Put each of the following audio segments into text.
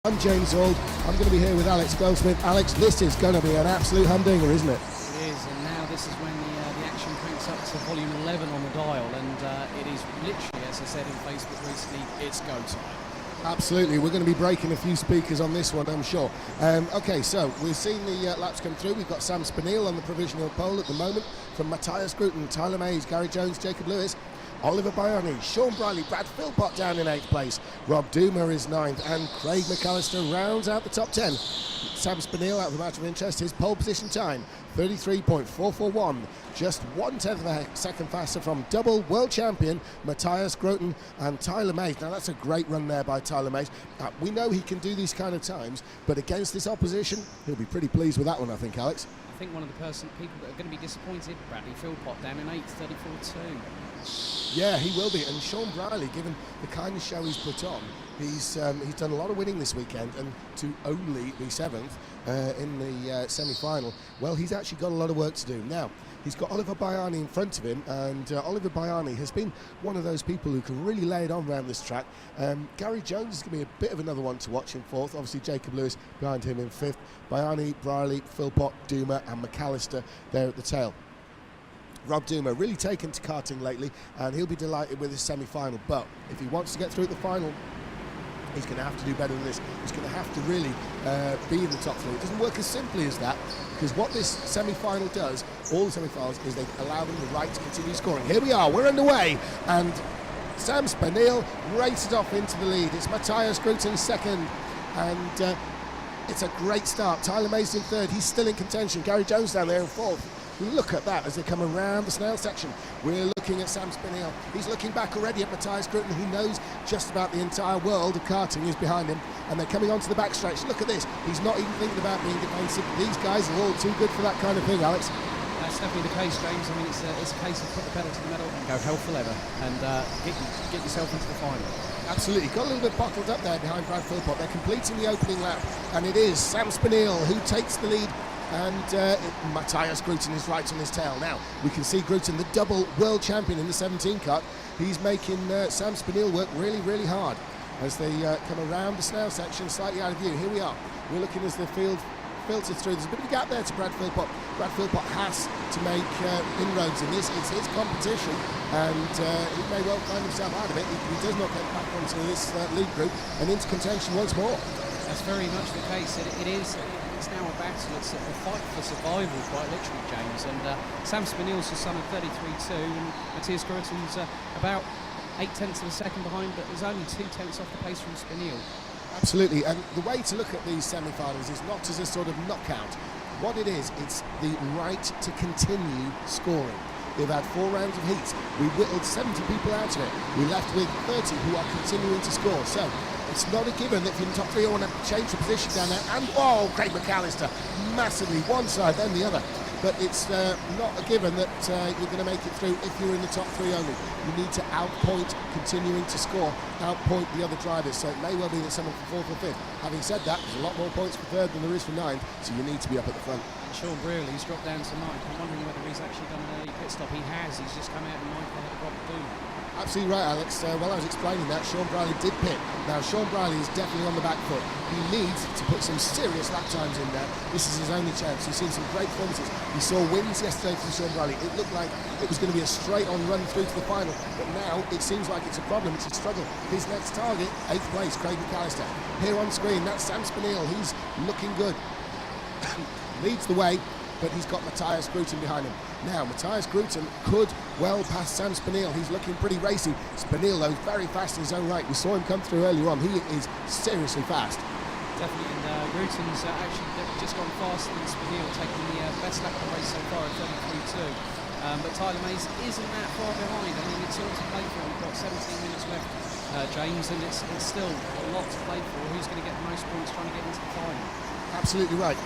I'm James Auld. I'm going to be here with Alex Goldsmith. Alex, this is going to be an absolute humdinger, isn't it? It is, and now this is when the action cranks up to volume 11 on the dial, and it is literally, as I said in Facebook recently, it's go time. Absolutely. We're going to be breaking a few speakers on this one, I'm sure. Okay, so we've seen the laps come through. We've got Sam Spinell on the provisional pole at the moment, from Matthias Grooten, Tyler Mays, Gary Jones, Jacob Lewis, Oliver Baiani, Sean Briley, Brad Philpott down in 8th place, Rob Duma is 9th, and Craig McAllister rounds out the top 10. Sam Spinell, out of the matter of interest, his pole position time, 33.441, just 1/10 of a second faster from double world champion Matthias Grooten and Tyler Mays. Now that's a great run there by Tyler Mays. We know he can do these kind of times, but against this opposition, he'll be pretty pleased with that one, I think, Alex. I think one of the people that are going to be disappointed, Bradley Philpott down in 8th, 34.2. Yeah, he will be. And Sean Briley, given the kind of show he's put on, he's done a lot of winning this weekend, and to only be 7th in the semi-final, well, he's actually got a lot of work to do. Now, he's got Oliver Baiani in front of him, and Oliver Baiani has been one of those people who can really lay it on around this track. Gary Jones is going to be a bit of another one to watch in 4th. Obviously, Jacob Lewis behind him in 5th. Baiani, Briley, Philpott, Duma and McAllister there at the tail. Rob Duma really taken to karting lately, and he'll be delighted with his semi-final, but if he wants to get through at the final, he's going to have to do better than this. He's going to have to really be in the top 3. It doesn't work as simply as that, because what this semi-final does, all the semi-finals, is they allow them the right to continue scoring. Here we are, we're underway, and Sam Spinell races off into the lead. It's Matthias Grooten second, and it's a great start. Tyler Mays in 3rd, he's still in contention. Gary Jones down there in 4th. Look at that as they come around the snail section. We're looking at Sam Spinell. He's looking back already at Matthias Grooten, who knows just about the entire world of karting is behind him, and they're coming onto the backstretch. Look at this. He's not even thinking about being defensive. These guys are all too good for that kind of thing, Alex. That's definitely the case, James. I mean, it's a case of put the pedal to the metal and go hell for leather, and get yourself into the final. Absolutely. Got a little bit bottled up there behind Brad Philpott. They're completing the opening lap, and it is Sam Spinell who takes the lead, and Matthias Grooten is right on his tail. Now, we can see Grooten, the double world champion in the 17 cut. He's making Sam Spinell work really, really hard as they come around the snail section, slightly out of view. Here we are. We're looking as the field filters through. There's a bit of a gap there to Brad Philpott. Brad Philpott has to make inroads in this. It's his competition, and he may well find himself out of it if he does not get back onto this lead group and into contention once more. That's very much the case. It's now a battle. It's a fight for survival, quite literally, James. And Sam Spinell's just on a 33.2, and Matthias Grooten's about 8/10 of a second behind, but there's only 2/10 off the pace from Spinell. Absolutely, and the way to look at these semi-finals is not as a sort of knockout. What it is, it's the right to continue scoring. They've had 4 rounds of heats. We whittled 70 people out of it. We're left with 30 who are continuing to score. So it's not a given that if you're in the top 3 you want to change the position down there. And, oh, Craig McAllister, massively one side then the other. But it's not a given that you're going to make it through if you're in the top 3 only. You need to outpoint continuing to score, outpoint the other drivers. So it may well be that someone from 4th or 5th. Having said that, there's a lot more points for 3rd than there is for 9th, so you need to be up at the front. And Sean Briley's dropped down to 9th. I'm wondering whether he's actually done an early pit stop. He has. He's just come out in 9th ahead of Rob Duma. Absolutely right, Alex. While I was explaining that, Sean Briley did pit. Now, Sean Briley is definitely on the back foot. He needs to put some serious lap times in there. This is his only chance. We've seen some great performances. We saw wins yesterday from Sean Briley. It looked like it was going to be a straight-on run through to the final, but now it seems like it's a problem. It's a struggle. His next target, 8th place, Craig McAllister. Here on screen, that's Sam Spinell. He's looking good. Leads the way, but he's got Matthias Grooten behind him. Now, Matthias Grooten could well pass Sam Spinell. He's looking pretty racy. Spinell, though, very fast in his own right. We saw him come through earlier on. He is seriously fast. Definitely, and Grooten's actually just gone faster than Spinell, taking the best lap of the race so far at 33.2. But Tyler Mays isn't that far behind. I mean, it's all to play for. We've got 17 minutes left, James, and it's still a lot to play for. Who's going to get the most points trying to get into the final? Absolutely right.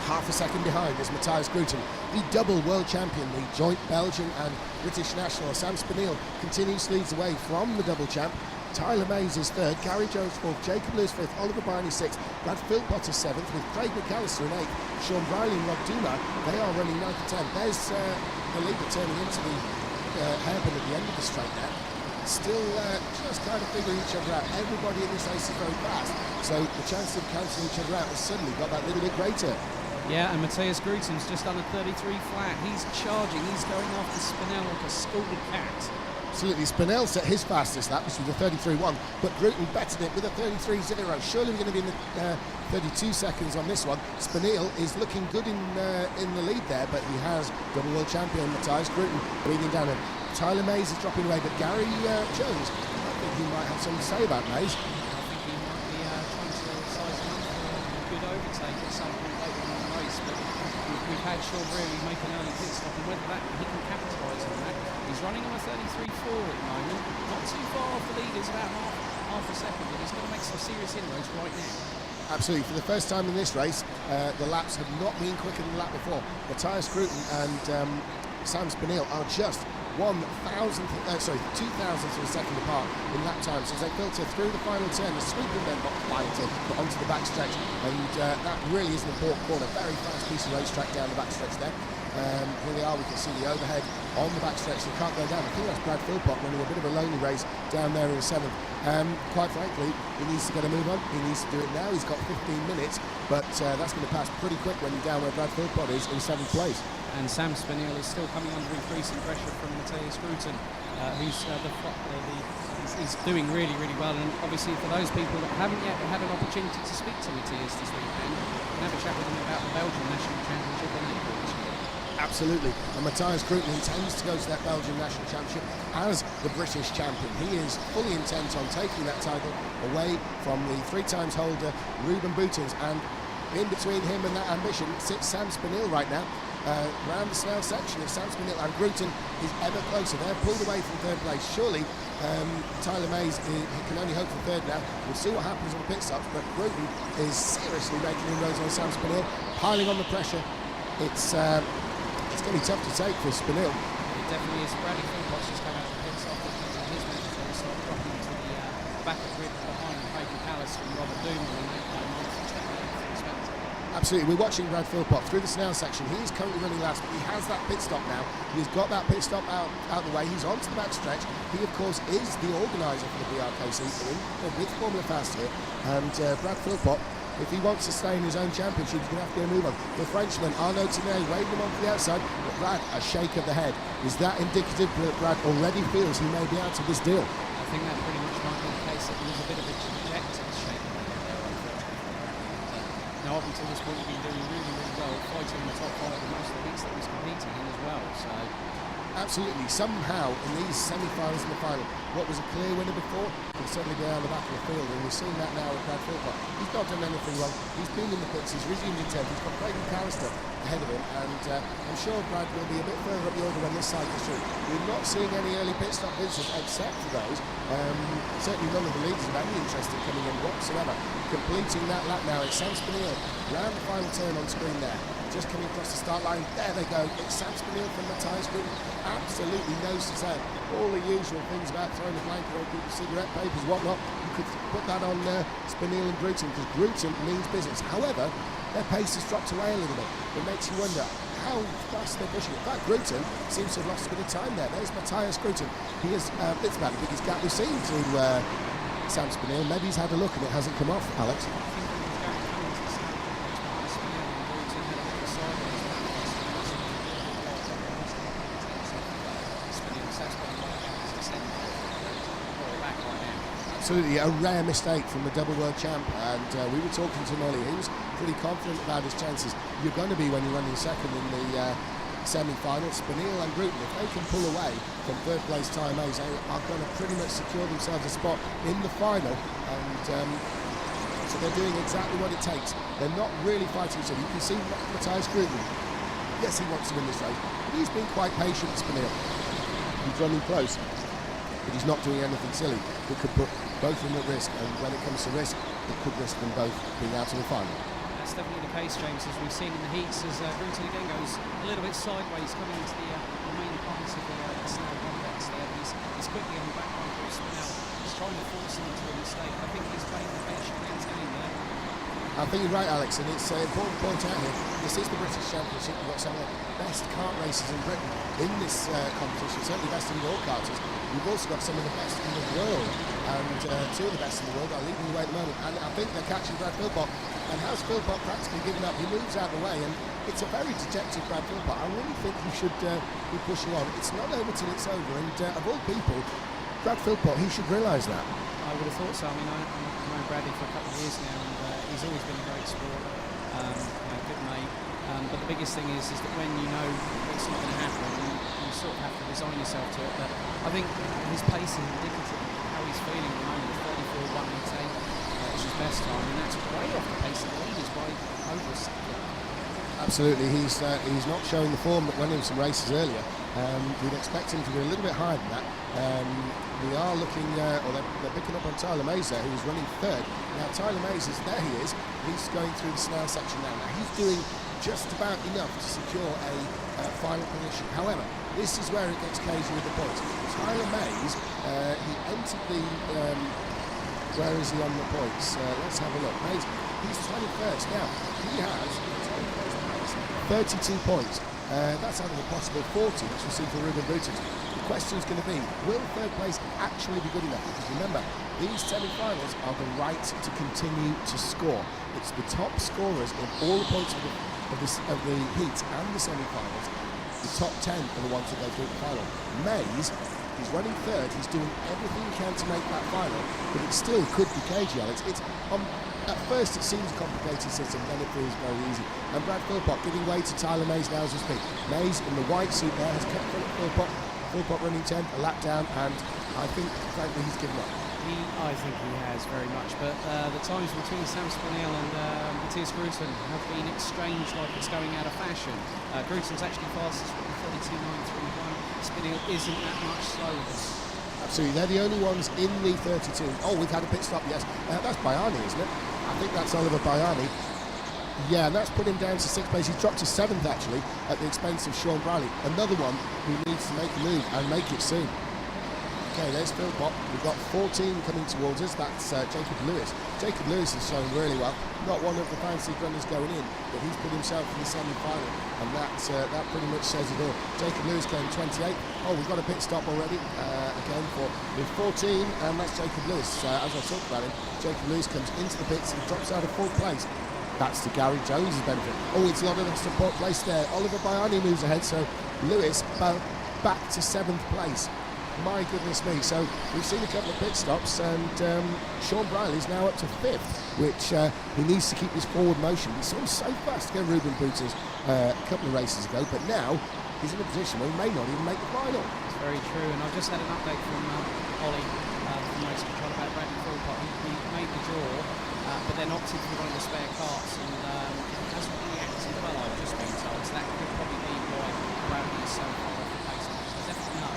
Half a second behind is Matthias Grooten, the double world champion, the joint Belgian and British national. Sam Spinell continues leads away from the double champ. Tyler Mays is 3rd, Gary Jones 4th, Jacob Lewis 5th, Oliver Baiani 6th, Brad Philpott is 7th, with Craig McAllister in 8th, Sean Briley and Rob Duma, they are running 9th and 10th. There's the leader turning into the hairpin at the end of the straight there. still just kind of figuring each other out. Everybody in this race is very fast, so the chance of cancelling each other out has suddenly got that little bit greater. Yeah, and Matthias Gruten's just under 33 flat. He's charging, he's going after Spinell like a scalded cat. Absolutely, Spinell set his fastest lap, which was a 33.1, but Gruten bettered it with a 33.0. Surely we're going to be in the 32 seconds on this one. Spinell is looking good in the lead there, but he has double world champion Matthias Gruten breathing down him. Tyler Mays is dropping away, but Gary Jones, I think he might have something to say about Mays. I think he might be trying to size him up for a good overtake at some point later in the race, but we've had Sean really make an early pit stop, and whether he can capitalise on that. He's running on a 33.4 at the moment, not too far off the leaders, about half a second, but he's going to make some serious inroads right now. Absolutely, for the first time in this race, the laps have not been quicker than the lap before. Matthias Gruten and Sam Spinell are just 2,000th of a second apart in lap times as they filter through the final turn, the sweeping them not final turn, but onto the backstretch, and that really is an important corner. Very fast piece of racetrack down the backstretch there. Here they are, we can see the overhead on the backstretch. They can't go down. I think that's Brad Philpott running a bit of a lonely race down there in 7th. Quite frankly, he needs to get a move on. He needs to do it now. He's got 15 minutes, but that's going to pass pretty quick when you're down where Brad Philpott is in 7th place. And Sam Spinell is still coming under increasing pressure from Matthias Gruten, who's he's doing really, really well. And obviously for those people that haven't yet had an opportunity to speak to Matthias this weekend, we can have a chat with him about the Belgian National Championship in April this year. Absolutely, and Matthias Gruten intends to go to that Belgian National Championship as the British champion. He is fully intent on taking that title away from the 3 times holder Ruben Boutins, and in between him and that ambition sits Sam Spinell right now. Around the Snell section of Sam Spinell and Gruten is ever closer. They're pulled away from 3rd place. Surely Tyler Mays he can only hope for 3rd now. We'll see what happens on the pit stops, but Gruten is seriously making inroads on Sam Spinell, piling on the pressure. It's going to be tough to take for Spinell. It definitely is. Bradley Philpott's just come out of the pits after his mandatory start, dropping into the back of the grid behind Craig McAllister and Robert Doomer in that Absolutely, we're watching Brad Philpott through the Snell section. He's currently running last, but he has that pit stop now. He's got that pit stop out the way. He's onto the backstretch. He, of course, is the organiser for the BRKC team with Formula Fast here. And Brad Philpott, if he wants to stay in his own championship, he's going to have to get a move on. The Frenchman, Arnaud Tinet, waving him on for the outside, but Brad, a shake of the head. Is that indicative that Brad already feels he may be out of this deal? I think that pretty much might be the case. That there was a bit of a dejected shake of the head there, unfortunately. Now, up until this point, he's been doing really, really well, fighting in the top 5 of most of the heats that he's competing in as well. So, absolutely, somehow in these semi-finals and the final, what was a clear winner before can suddenly be out the back of the field, and we're seeing that now with Brad Philpott. He's not done anything wrong. He's been in the pits. He's resumed in 10th. He's got Craig McAllister ahead of him, and I'm sure Brad will be a bit further up the order when this side goes through. We're not seeing any early pit stop visitors except for those. Certainly none of the leaders have any interest in coming in whatsoever. Completing that lap now, it's Sam Spinell round the final turn on screen there. Just coming across the start line, there they go. It's Sam Spinell from Matthias Gruten. Absolutely nose to tail. All the usual things about throwing a blanket on people's cigarette papers, whatnot. You could put that on Spinell and Gruten, because Gruten means business. However, their pace has dropped away a little bit. It makes you wonder how fast they're pushing it. In fact, Gruten seems to have lost a bit of time there. There's Matthias Gruten. He is, it's about the biggest gap we've seen to Sam Spinell. Maybe he's had a look and it hasn't come off, Alex. Absolutely, a rare mistake from the double world champ, and we were talking to him earlier. He was pretty confident about his chances. You're going to be when you're running second in the semi-final. Spinell and Gruten, if they can pull away from 3rd place Tyler Mays, they are going to pretty much secure themselves a spot in the final, and so they're doing exactly what it takes. They're not really fighting each other. You can see Matthias Gruten, yes, he wants to win this race, but he's been quite patient, Spinell. He's running close, but he's not doing anything silly that could put both of them at risk, and when it comes to risk, it could risk them both being out of the final. That's definitely the case, James, as we've seen in the heats, as Gruten again goes a little bit sideways coming into the main parts of the Snell complex there. He's quickly on the back line for Spinell. He's trying to force him into a mistake. I think he's playing the patient man's game there. I think you're right, Alex, and it's important to point out here, this is the British Championship. We've got some of the best kart racers in Britain in this competition, certainly best in all karters. We've also got some of the best in the world, and two of the best in the world are leading the way at the moment, and I think they're catching Brad Philpott. And has Philpott practically given up? He moves out of the way, and it's a very dejected Brad Philpott. I really think he should be pushing on. It's not over till it's over, and of all people, Brad Philpott, he should realise that. I would have thought so. I mean, I've known Bradley for a couple of years now, and he's always been a great sport, good mate. But the biggest thing is that when you know it's not going to happen, you sort of have to resign yourself to it. But I think his pace is indicative of how he's feeling at the moment. 34.110 is his best time, and that's way off the pace of the leaders by over a second. Absolutely, he's not showing the form that won him some races earlier. We'd expect him to be a little bit higher than that. We are looking, or they're picking up on Tyler Mays there, who's running third. Now Tyler Mays there he is. He's going through the snail section now. Now he's doing just about enough to secure a final position. However, this is where it gets cagey with the points. Tyler Mays, he entered the. Where is he on the points? Let's have a look. Mays, he's 21st now. He has 32 points. That's out of a possible 40, which we'll see for Ruben Boutons. The question is going to be, will third place actually be good enough? Because remember, these semi-finals are the right to continue to score. It's the top scorers in all the points of the heat and the semi-finals. The top 10 are the ones that go through the final. Mays, he's running third. He's doing everything he can to make that final, but it still could be cagey, Alex. It's at first it seems a complicated system, then it feels very easy. And Brad Philpott giving way to Tyler Mays now as we speak. Mays in the white suit there has kept Philpott running 10th, a lap down, and I think frankly he's given up. I think he has very much, but the times between Sam Spinell and Matthias Grooten have been exchanged like it's going out of fashion. Grooten's actually fastest with 32.931. Spinell isn't that much slower. Absolutely, they're the only ones in the 32. Oh, we've had a pit stop, yes. That's Bayani, isn't it? I think that's Oliver Bayani. Yeah, and that's put him down to 6th place. He's dropped to 7th, actually, at the expense of Sean Briley. Another one who needs to make a move and make it soon. Okay, there's Philpott. We've got 14 coming towards us. That's Jacob Lewis. Jacob Lewis is showing really well. Not one of the fancy runners going in, but he's put himself in the semi-final, and that pretty much says it all. Jacob Lewis came 28th. Oh, we've got a pit stop already. Again with 14, and that's Jacob Lewis. As I talked about him, Jacob Lewis comes into the pits and drops out of 4th place. That's to Gary Jones' benefit. Oh, it's not enough support place there. Oliver Bayani moves ahead, so Lewis back to 7th place. My goodness me. So we've seen a couple of pit stops, and Sean Briley's now up to 5th, which he needs to keep his forward motion. We saw him so fast to go Ruben Boutons a couple of races ago, but now he's in a position where he may not even make the final. It's very true, and I've just had an update from Ollie from Race Control about Bradley Philpott. He made the draw, but then opted for one of the spare carts, and hasn't reacted well, I've just been told, so that could probably be why Bradley is so far off the pace. So definitely no.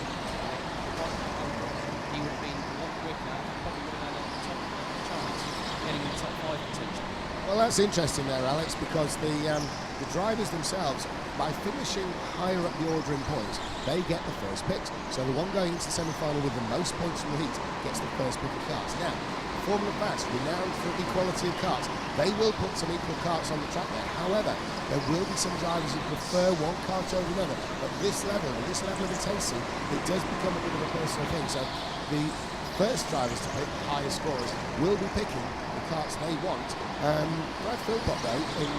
He would have been a lot quicker and probably would have had a top chance of getting in the top 5 potentially. Well, that's interesting there, Alex, because the drivers themselves, by finishing higher up the order in points, they get the first picks. So the one going into the semi-final with the most points from the heat gets the first pick of carts. Now, Formula Fast, renowned for equality of carts, they will put some equal carts on the track there. However, there will be some drivers who prefer one cart over another. At this level, with this level of intensity, it does become a bit of a personal thing. So the first drivers to pick, the highest scorers, will be picking the carts they want. Brad Philpott, though, in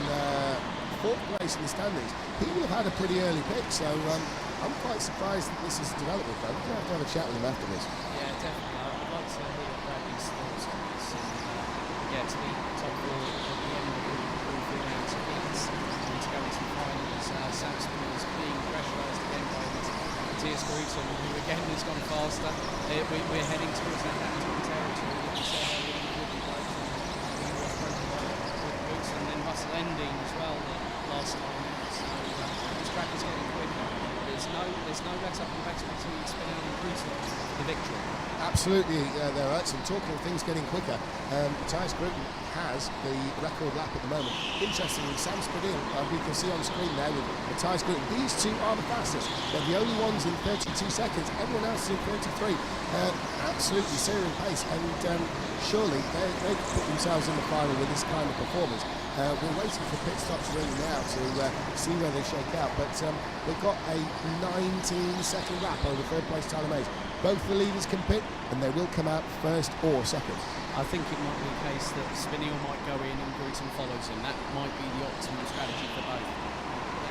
4th place in the standings, he will have had a pretty early pick. So I'm quite surprised that this is developed with him. We're going to have a chat with him after this. Yeah, definitely. I'd like to hear Bradley's thoughts on this. And, to be top 4 at the end of the all round to beat and to go into the finals. Sam Spinell's being pressurised again by Matthias Grooten, who again has gone faster. We're heading towards that Hamilton territory that we said earlier would be great from Grooten, and then Russell Ending as well, the last line. So this track is getting quicker. There's no let up in the back between Spinell and Grooten for the victory. Absolutely, there are some talking of things getting quicker. Matthias Grooten has the record lap at the moment. Interestingly, Sam Spinell, we can see on screen there with Matthias Grooten. These two are the fastest. They're the only ones in 32 seconds. Everyone else is in 33. Absolutely searing pace, and surely they put themselves in the final with this kind of performance. We're waiting for pit stops really now to see where they shake out, but they've got a 19-second lap over third place Tyler Mays. Both the leaders can pit, and they will come out first or second. I think it might be a case that Spinell might go in and Grooten follows him. That might be the optimum strategy for both.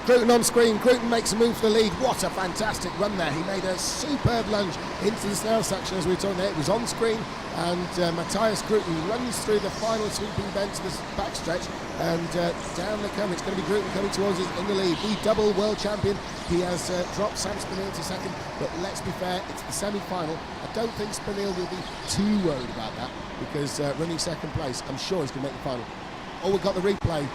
Grooten on screen. Grooten makes a move for the lead. What a fantastic run there. He made a superb lunge into the snail section as we were talking there. It was on screen, and Matthias Grooten runs through the final sweeping bend to the backstretch, and down they come. It's going to be Grooten coming towards us in the lead. The double world champion. He has dropped Sam Spinell to second, but let's be fair, it's the semi-final. I don't think Spinell will be too worried about that, because running second place, I'm sure he's going to make the final. Oh, we've got the replay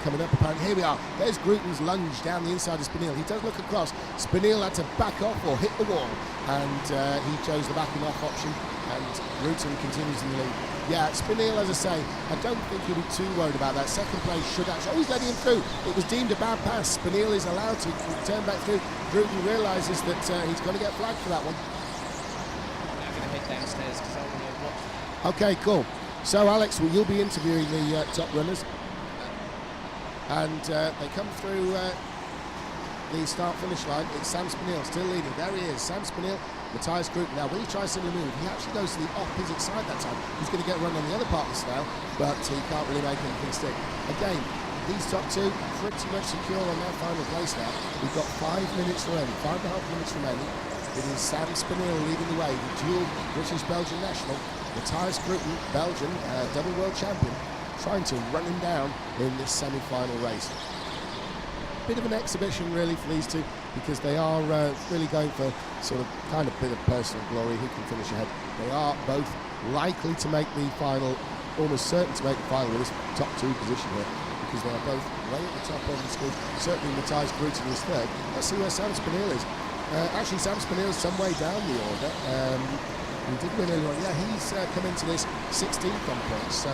coming up apparently. Here we are. There's Grooten's lunge down the inside of Spinell. He does look across. Spinell had to back off or hit the wall, and he chose the backing off option, and Grooten continues in the lead. Yeah, Spinell, as I say, I don't think he'll be too worried about that. Second place should actually... Oh, he's letting him through. It was deemed a bad pass. Spinell is allowed to turn back through. Grooten realises that he's going to get flagged for that one. I'm going to head downstairs because I want to watch. Okay, cool. So, Alex, you'll be interviewing the top runners, and they come through the start-finish line. It's Sam Spinell still leading. There he is, Sam Spinell, Matthias Grooten. Now, when he tries to move, he actually goes to the opposite side that time. He's going to get run on the other part of the snail, but he can't really make anything stick. Again, these top two pretty much secure on their final place now. We've got 5 minutes remaining, 5.5 minutes remaining. It is Sam Spinell leading the way, the dual British-Belgian national. Matthias Grooten, Belgian, double world champion, trying to run him down in this semi-final race. Bit of an exhibition really for these two, because they are really going for sort of kind of bit of personal glory, who can finish ahead. They are both likely to make the final, almost certain to make the final with this top two position here, because they are both way at the top of the screen. Certainly Matthias Grooten is third. Let's see where Sam Spinell is. Actually, Sam Spinell is some way down the order. He did win earlier on. Yeah, he's come into this 16th on points, so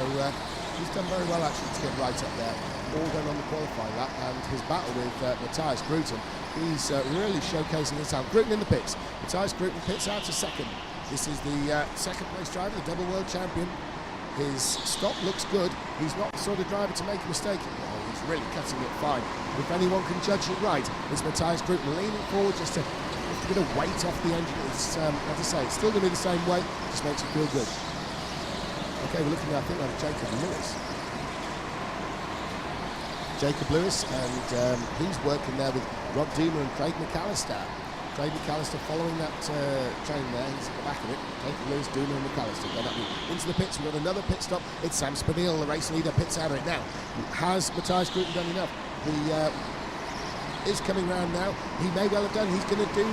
he's done very well actually to get right up there. All done on the qualifying lap, and his battle with Matthias Grooten, he's really showcasing his talent. Grooten in the pits. Matthias Grooten pits out to second. This is the second place driver, the double world champion. His stop looks good. He's not the sort of driver to make a mistake. Oh, he's really cutting it fine. If anyone can judge it right, it's Matthias Grooten leaning forward just to lift a bit of weight off the engine. It's, as I say, it's still going to be the same weight, just makes it feel good. Okay, we're looking at, I think, at Jacob Lewis. Jacob Lewis, and he's working there with Rob Duma and Craig McAllister. Craig McAllister following that train there. He's at the back of it. Jacob Lewis, Duma and McAllister. Going up into the pits. We've got another pit stop. It's Sam Spinell, the race leader, pits out of it now. Has Matthias Grooten done enough? He is coming round now. He may well have done. He's going to do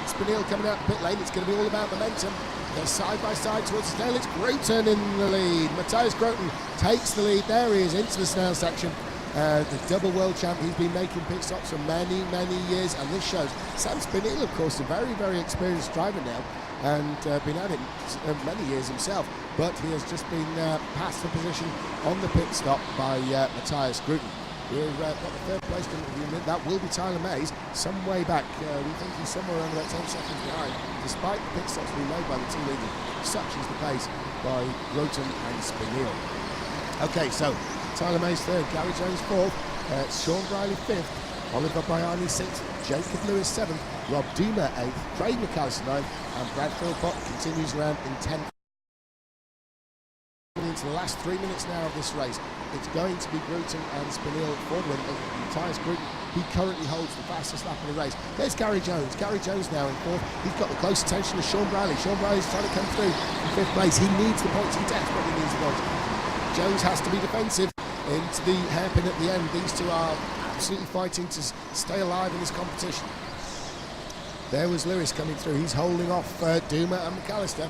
Spinell coming out the pit lane. It's going to be all about momentum. They're side by side towards the snail. It's Grooten in the lead. Matthias Grooten takes the lead. There he is into the snail section. The double world champ. He's been making pit stops for many, many years, and this shows. Sam Spinell, of course, a very, very experienced driver now, and been at it many years himself, but he has just been passed the position on the pit stop by Matthias Grooten. We've got the third place in. That will be Tyler Mays, some way back. We think he's somewhere around about 10 seconds behind, despite the pit stops being made by the two leaders. Such is the pace by Grooten and Spinell. Okay, so Tyler Mays third, Gary Jones fourth, Sean Briley fifth, Oliver Bryani sixth, Jacob Lewis seventh, Rob Duma eighth, Craig McAllister ninth, and Brad Philpott continues around in 10th. Into the last 3 minutes now of this race, it's going to be Grooten and Spinell for the win. Matthias Grooten, he currently holds the fastest lap in the race. There's Gary Jones. Gary Jones now in fourth. He's got the close attention of Sean Briley. Sean Briley's trying to come through in fifth place. He needs the points. He desperately needs the points. Jones has to be defensive into the hairpin at the end. These two are absolutely fighting to stay alive in this competition. There was Lewis coming through. He's holding off Duma and McAllister.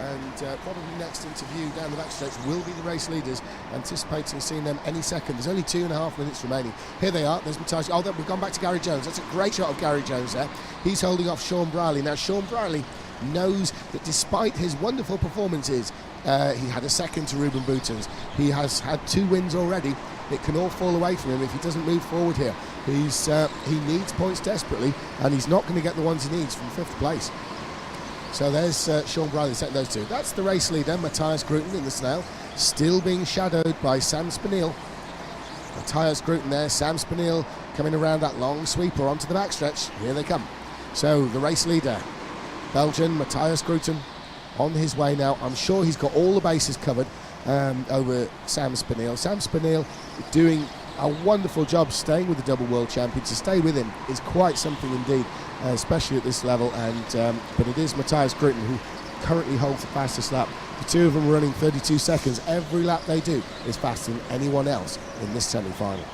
And probably next interview down the backstretch will be the race leaders, anticipating seeing them any second. There's only 2.5 minutes remaining. Here they are. There's Matthias. Oh, we've gone back to Gary Jones. That's a great shot of Gary Jones there. He's holding off Sean Briley. Now, Sean Briley knows that despite his wonderful performances, he had a second to Ruben Boutons. He has had 2 wins already. It can all fall away from him if he doesn't move forward here. He needs points desperately, and he's not going to get the ones he needs from 5th place. So there's Sean Briley setting those 2. That's the race leader, Matthias Grooten in the Snail, still being shadowed by Sam Spinell. Matthias Grooten there, Sam Spinell coming around that long sweeper onto the backstretch. Here they come. So the race leader, Belgian Matthias Grooten, on his way now. I'm sure he's got all the bases covered over Sam Spinell. Sam Spinell doing a wonderful job staying with the double world champion. To stay with him is quite something indeed, especially at this level. And but it is Matthias Grooten who currently holds the fastest lap. The 2 of them running 32 seconds. Every lap they do is faster than anyone else in this semi-final.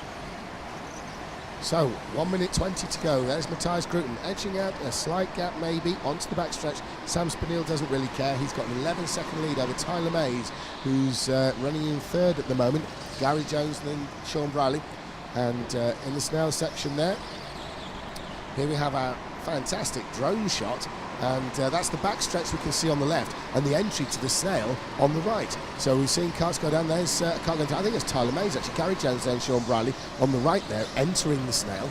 So 1 minute 20 to go. There's Matthias Grooten edging out a slight gap maybe onto the backstretch. Sam Spinell doesn't really care. He's got an 11-second lead over Tyler Mays, who's running in 3rd at the moment. Gary Jones and then Sean Briley. And in the Snail section there, here we have a fantastic drone shot. And that's the backstretch we can see on the left, and the entry to the Snail on the right. So we've seen carts go down. There's a car going down. I think it's Tyler Mays, actually. Gary Jones and Sean Briley on the right there, entering the Snail.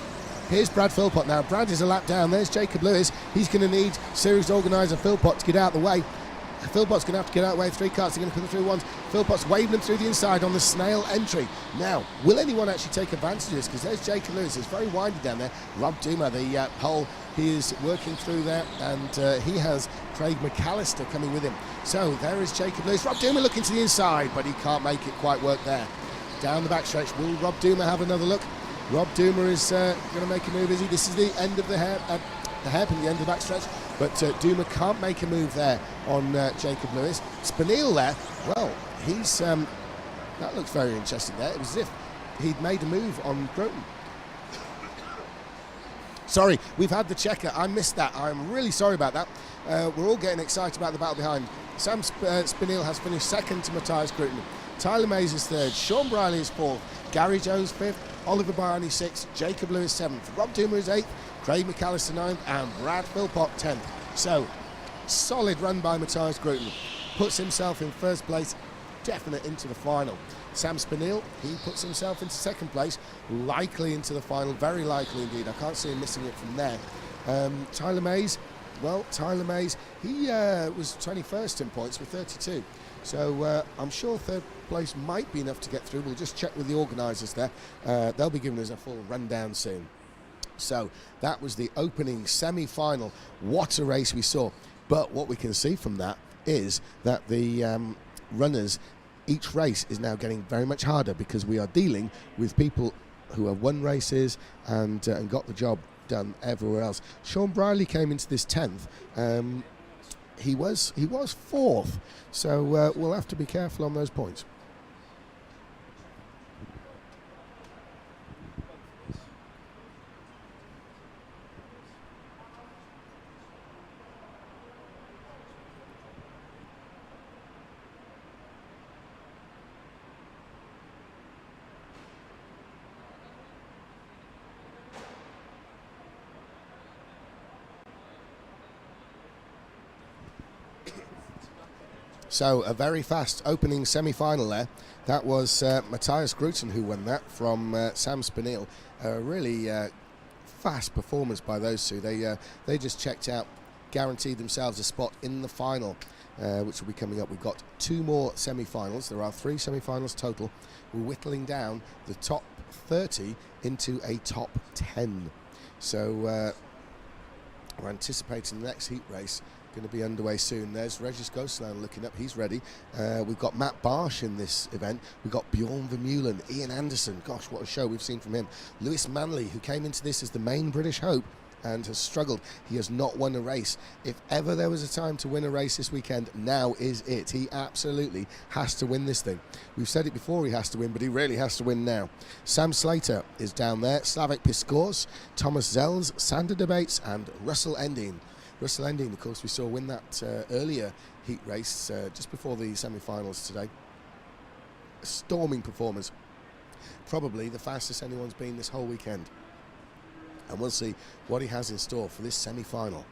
Here's Brad Philpott now. Brad is a lap down. There's Jacob Lewis. He's going to need series organiser Philpott to get out of the way. Philpott's going to have to get out of the way. 3 carts are going to come through ones. Philpott's waving them through the inside on the Snail entry. Now, will anyone actually take advantage of this? Because there's Jacob Lewis. It's very windy down there. Rob Duma, the pole, he is working through there, and he has Craig McAllister coming with him. So there is Jacob Lewis. Rob Duma looking to the inside, but he can't make it quite work there. Down the backstretch, will Rob Duma have another look? Rob Duma is going to make a move, is he? This is the end of the hairpin, the end of the backstretch. But Duma can't make a move there on Jacob Lewis. Spinell there, well, he's that looks very interesting there. It was as if he'd made a move on Grooten. Sorry, we've had the checker. I missed that. I'm really sorry about that. We're all getting excited about the battle behind. Sam Spinell has finished 2nd to Matthias Grooten. Tyler Mays is 3rd. Sean Briley is 4th. Gary Jones 5th. Oliver Byrne 6th. Jacob Lewis 7th. Rob Duma is 8th. Craig McAllister 9th, and Brad Philpott 10th. So, solid run by Matthias Grooten. Puts himself in 1st place, definite into the final. Sam Spinell, he puts himself into 2nd place, likely into the final, very likely indeed. I can't see him missing it from there. Tyler Mays, well, Tyler Mays, he was 21st in points with 32. So I'm sure 3rd place might be enough to get through. We'll just check with the organisers there. They'll be giving us a full rundown soon. So that was the opening semi-final. What a race we saw. But what we can see from that is that the runners, each race is now getting very much harder, because we are dealing with people who have won races and got the job done everywhere else. Sean Briley came into this 10th. He was 4th. So we'll have to be careful on those points. So a very fast opening semi-final there. That was Matthias Grooten who won that from Sam Spinell. A really fast performance by those two. They just checked out, guaranteed themselves a spot in the final, which will be coming up. We've got 2 more semi-finals. There are 3 semi-finals total. We're whittling down the top 30 into a top 10. So we're anticipating the next heat race going to be underway soon. There's Regis Gosselin looking up, he's ready. We've got Matt Barsh in this event. We've got Bjorn Vermeulen, Ian Anderson, gosh, what a show we've seen from him. Lewis Manley, who came into this as the main British hope and has struggled. He has not won a race. If ever there was a time to win a race this weekend, now is it. He absolutely has to win this thing. We've said it before, he has to win, but he really has to win now. Sam Slater is down there, Slavik Piskors, Thomas Zells, Sander Debates, and Russell Endine. Russell Endine, of course, we saw win that earlier heat race just before the semi-finals today. A storming performance. Probably the fastest anyone's been this whole weekend. And we'll see what he has in store for this semi-final.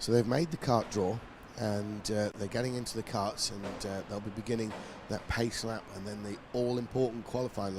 So they've made the kart draw, and they're getting into the karts, and they'll be beginning that pace lap and then the all-important qualifying lap.